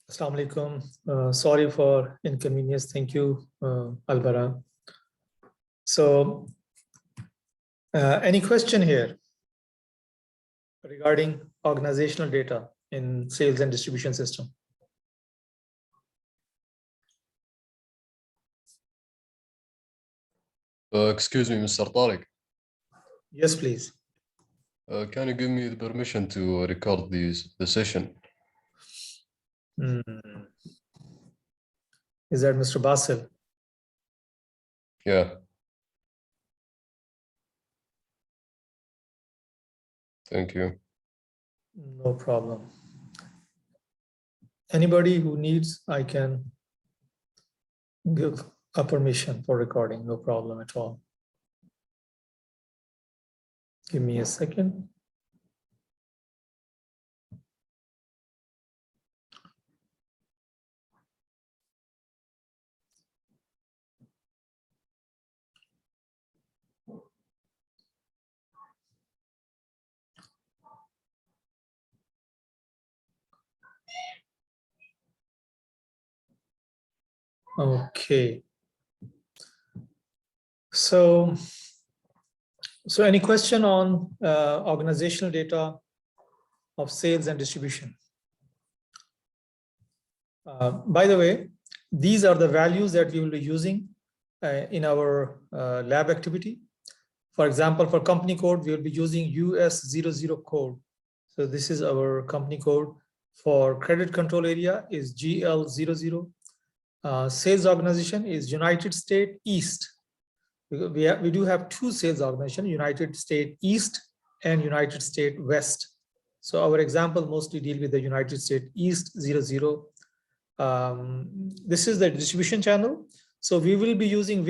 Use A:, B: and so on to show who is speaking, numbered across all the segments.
A: Assalamu alaikum. Sorry for inconvenience. Thank you, Albara. So, any question here regarding organizational data in sales and distribution system?
B: Excuse me, Mr. Tariq.
A: Yes, please.
B: Can you give me the permission to record the session?
A: Is that Mr. Basil?
B: Yeah. Thank you.
A: No problem. Anybody who needs, I can give a permission for recording. No problem at all. Give me a second. Okay. So any question on organizational data of sales and distribution? By the way, these are the values that we will be using in our lab activity. For example, for company code, we will be using US00 code. So this is our company code. For credit control area is GL00. Sales organization is United States East. We do have two sales organizations, United States East and United States West. So our example mostly deal with the United States East 00. This is the distribution channel. So we will be using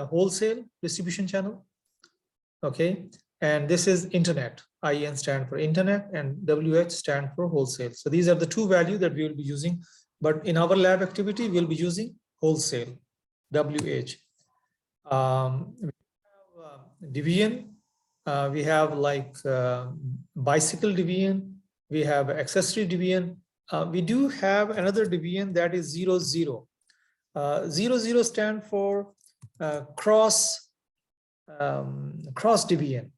A: wholesale distribution channel. Okay, and this is internet. IN stand for internet and WH stand for wholesale. So these are the two values that we will be using. But in our lab activity, we'll be using wholesale, WH. We have division. We have like bicycle division. We have accessory division. We do have another division that is 00. 00 stand for cross division.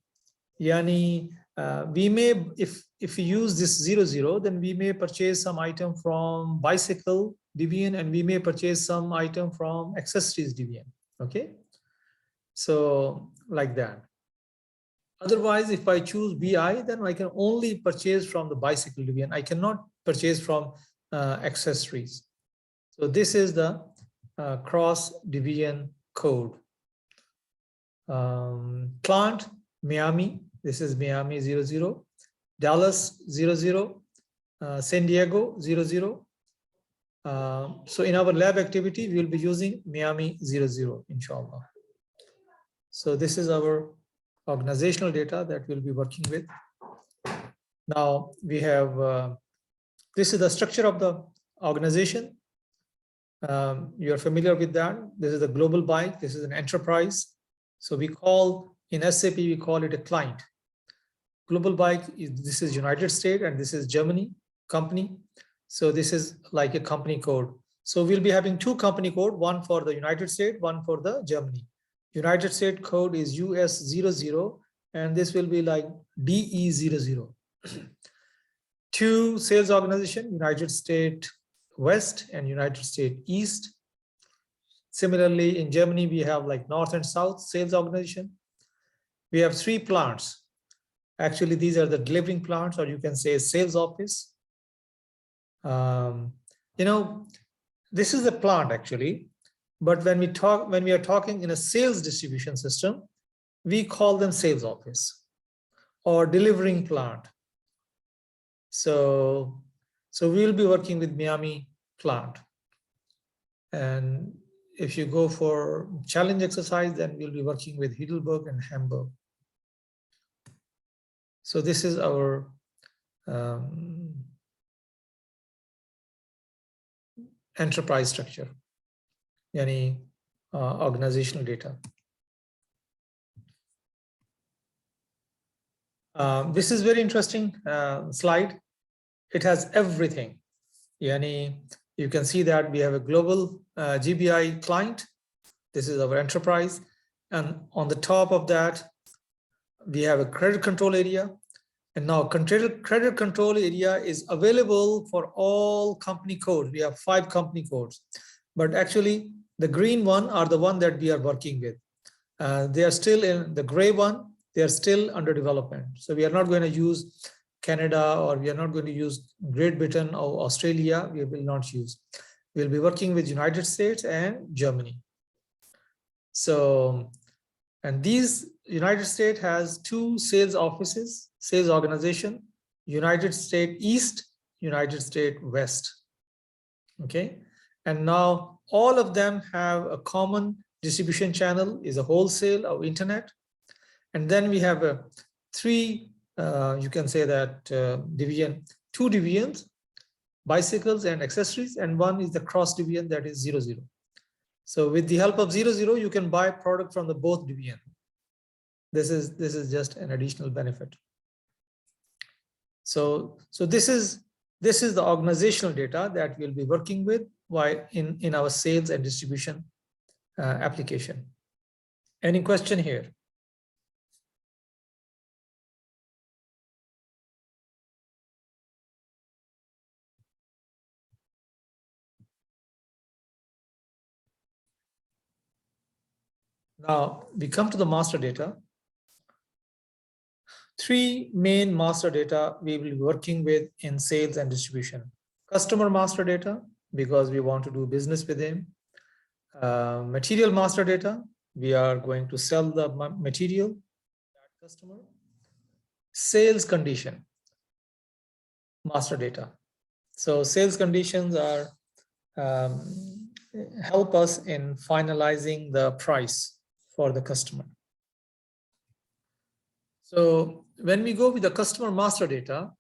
A: Yani we may, if we use this 00, then we may purchase some item from bicycle division and we may purchase some item from accessories division. Okay, so like that. Otherwise, if I choose BI, then I can only purchase from the bicycle division. I cannot purchase from accessories. So this is the cross division code. Plant Miami. This is Miami 00, Dallas 00, San Diego 00. So in our lab activity, we will be using Miami 00, inshallah. So this is our organizational data that we'll be working with. Now we have, this is the structure of the organization. You're familiar with that. This is the global bike. This is an enterprise. So we call, in SAP, we call it a client. Global bike, this is United States and this is Germany company. So this is like a company code. So we'll be having two company code, one for the United States, one for the Germany. United States code is US00 and this will be like DE00. Two sales organization, United States West and United States East. Similarly, in Germany, we have like North and South sales organization. We have three plants. Actually, these are the delivering plants, or you can say sales office. You know, this is a plant actually, but when we are talking in a sales distribution system, we call them sales office or delivering plant. So we will be working with Miami plant. And if you go for challenge exercise, then we'll be working with Heidelberg and Hamburg. So this is our enterprise structure, yani organizational data. This is very interesting slide. It has everything. Yani you can see that we have a global GBI client. This is our enterprise. And on the top of that, we have a credit control area. And now credit control area is available for all company codes. We have 5 company codes, but actually the green one are the one that we are working with. They are still in the gray one. They are still under development. So we are not going to use Canada, or we are not going to use Great Britain or Australia. We will not use. We'll be working with United States and Germany. So, and these United States has 2 sales offices, sales organization, United States East, United States West. Okay. And now all of them have a common distribution channel, is a wholesale or internet. And then we have a 3, you can say that division, 2 divisions, bicycles and accessories, and 1 is the cross division, that is 00. So with the help of 00, you can buy product from the both division. This is just an additional benefit. So this is the organizational data that we'll be working with while in our sales and distribution application. Any question here? Now we come to the master data. 3 main master data we will be working with in sales and distribution. Customer master data, because we want to do business with him. Material master data, we are going to sell the material to that customer. Sales condition master data. So sales conditions are help us in finalizing the price for the customer. So when we go with the customer master data,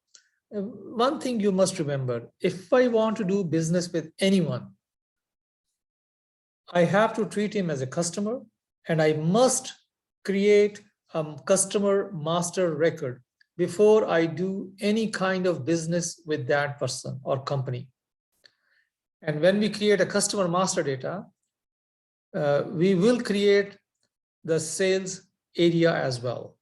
A: one thing you must remember, if I want to do business with anyone, I have to treat him as a customer, and I must create a customer master record before I do any kind of business with that person or company. And when we create a customer master data, we will create the sales area as well.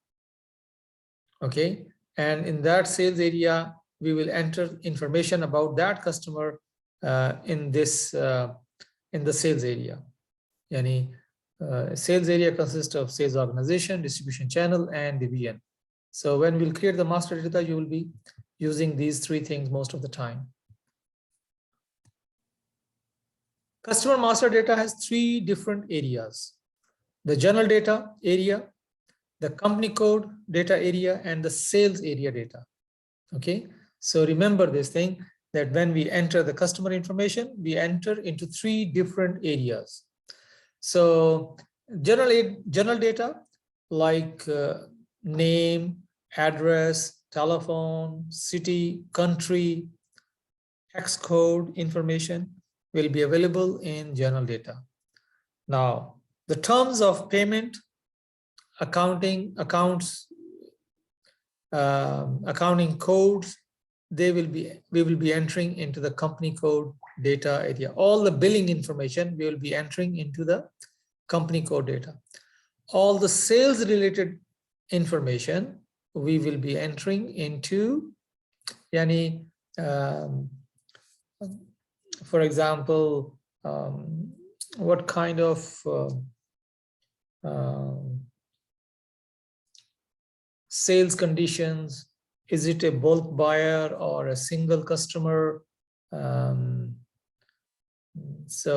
A: Okay, and in that sales area, we will enter information about that customer in the sales area. Yani, sales area consists of sales organization, distribution channel, and division. So when we'll create the master data, you will be using these 3 things most of the time. Customer master data has 3 different areas: the general data area, the company code data area, and the sales area data. Okay, so remember this thing, that when we enter the customer information, we enter into 3 different areas. So general data like name, address, telephone, city, country, hex code information will be available in general data. Now, the terms of payment, accounting codes, we will be entering into the company code data area. All the billing information we will be entering into the company code data. All the sales related information we will be entering into, yani, for example, what kind of sales conditions, is it a bulk buyer or a single customer? So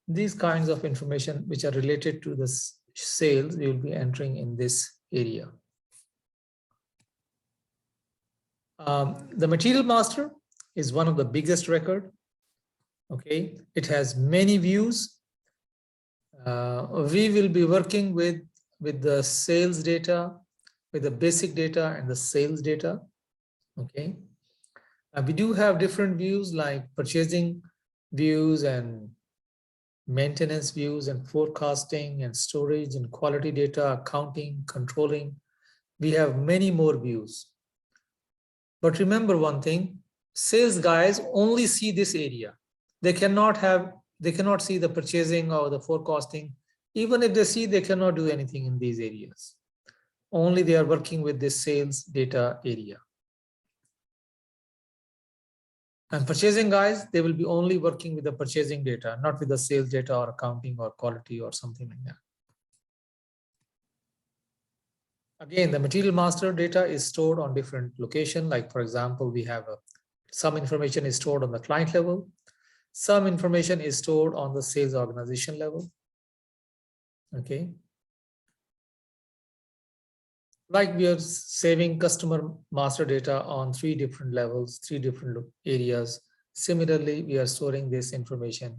A: these kinds of information which are related to the sales, we will be entering in this area. The material master is one of the biggest record. Okay, it has many views. We will be working with the sales data, with the basic data and the sales data. Okay, we do have different views like purchasing views and maintenance views and forecasting and storage and quality data, accounting, controlling. We have many more views. But remember one thing, sales guys only see this area. They cannot see the purchasing or the forecasting. Even if they see, they cannot do anything in these areas. Only they are working with this sales data area. And purchasing guys, they will be only working with the purchasing data, not with the sales data or accounting or quality or something like that. Again, the material master data is stored on different locations. Like for example, we have some information is stored on the client level. Some information is stored on the sales organization level. Okay. Like we are saving customer master data on 3 different levels, 3 different areas. Similarly, we are storing this information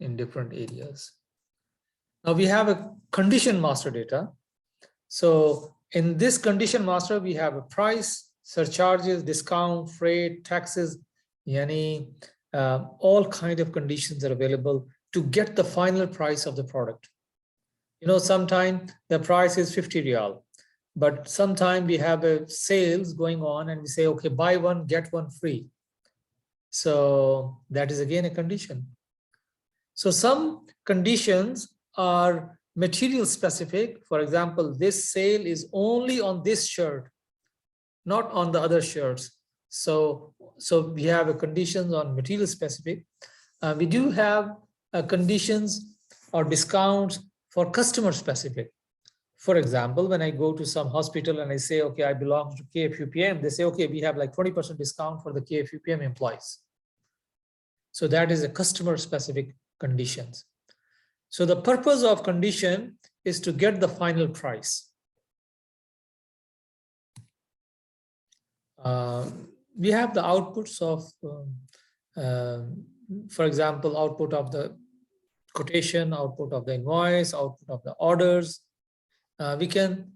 A: in different areas. Now we have a condition master data. So in this condition master, we have a price, surcharges, discount, freight, taxes, yani, all kind of conditions are available to get the final price of the product. You know, sometimes the price is 50 Riyal, but sometimes we have a sales going on and we say, okay, buy one, get one free. So that is again a condition. So some conditions are material specific. For example, this sale is only on this shirt, not on the other shirts. So we have a conditions on material specific. We do have conditions or discounts for customer specific. For example, when I go to some hospital and I say, okay, I belong to KFUPM, they say, okay, we have like 20% discount for the KFUPM employees. So that is a customer specific conditions. So the purpose of condition is to get the final price. We have the outputs of, for example, output of the quotation, output of the invoice, output of the orders. We can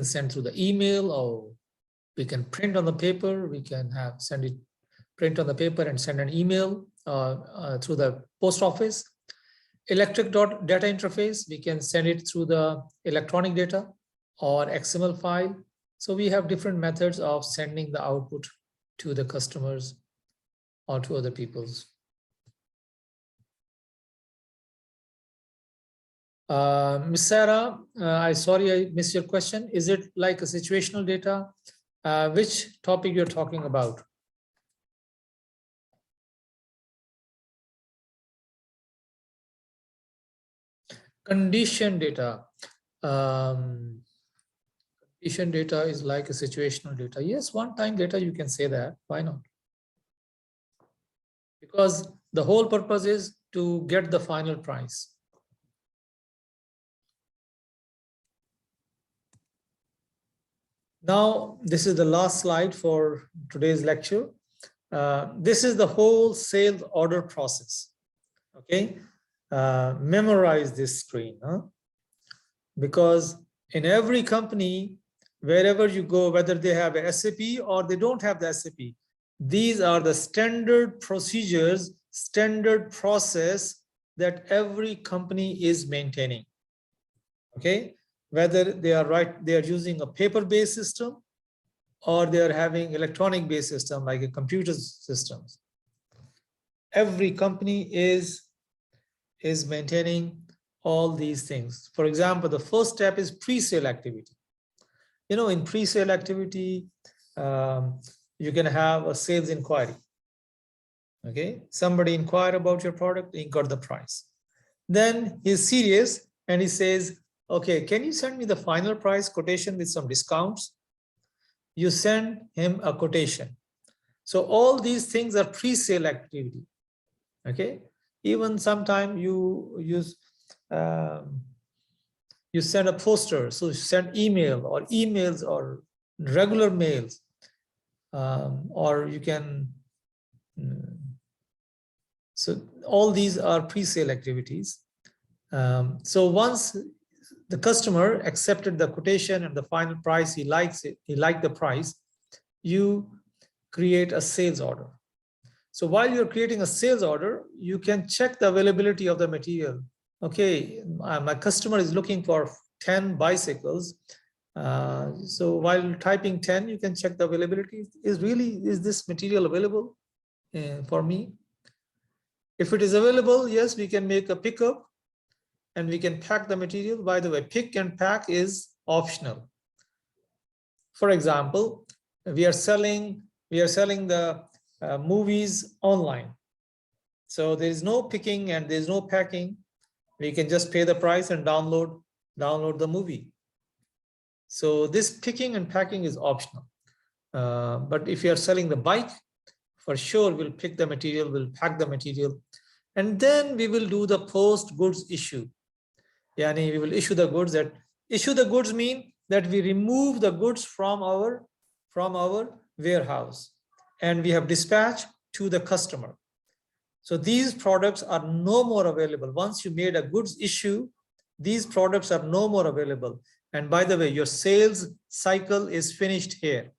A: send through the email, or we can print on the paper. We can print on the paper and send an email through the post office. Electric data interface, we can send it through the electronic data or XML file. So we have different methods of sending the output to the customers or to other people's. Ms. Sarah, sorry I missed your question. Is it like a situational data? Which topic you're talking about? Condition data. Condition data is like a situational data. Yes, one-time data, you can say that. Why not? Because the whole purpose is to get the final price. Now, this is the last slide for today's lecture. This is the whole sales order process. Okay, memorize this screen, huh? Because in every company, wherever you go, whether they have a SAP or they don't have the SAP, these are the standard procedures, standard process that every company is maintaining. Okay, whether they are using a paper-based system or they are having electronic-based system like a computer systems. Every company is maintaining all these things. For example, the first step is pre-sale activity. You know, in pre-sale activity, you can have a sales inquiry. Okay, somebody inquired about your product, he got the price. Then he's serious and he says, okay, can you send me the final price quotation with some discounts? You send him a quotation. So all these things are pre-sale activity. Okay, even sometimes you send a poster, so you send email or emails or regular mails, or you can. So all these are pre-sale activities. So once the customer accepted the quotation and the final price, he likes it, he liked the price, you create a sales order. So while you're creating a sales order, you can check the availability of the material. Okay, my customer is looking for 10 bicycles. So while typing 10, you can check the availability. Is this material available for me? If it is available, yes, we can make a pickup and we can pack the material. By the way, pick and pack is optional. For example, we are selling the movies online. So there is no picking and there is no packing. We can just pay the price and download the movie. So this picking and packing is optional. But if you are selling the bike, for sure we'll pick the material, we'll pack the material, and then we will do the post goods issue. Yani we will issue the goods. That issue the goods mean that we remove the goods from our warehouse and we have dispatched to the customer. So these products are no more available. Once you made a goods issue, these products are no more available. And by the way, your sales cycle is finished here.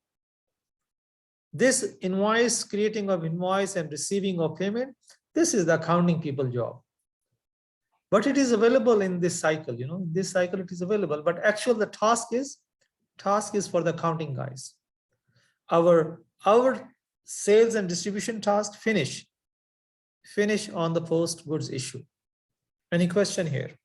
A: This invoice, creating of invoice and receiving of payment, this is the accounting people job. But it is available in this cycle, this cycle it is available, but actual the task is for the accounting guys. Our sales and distribution task finish on the post goods issue. Any question here?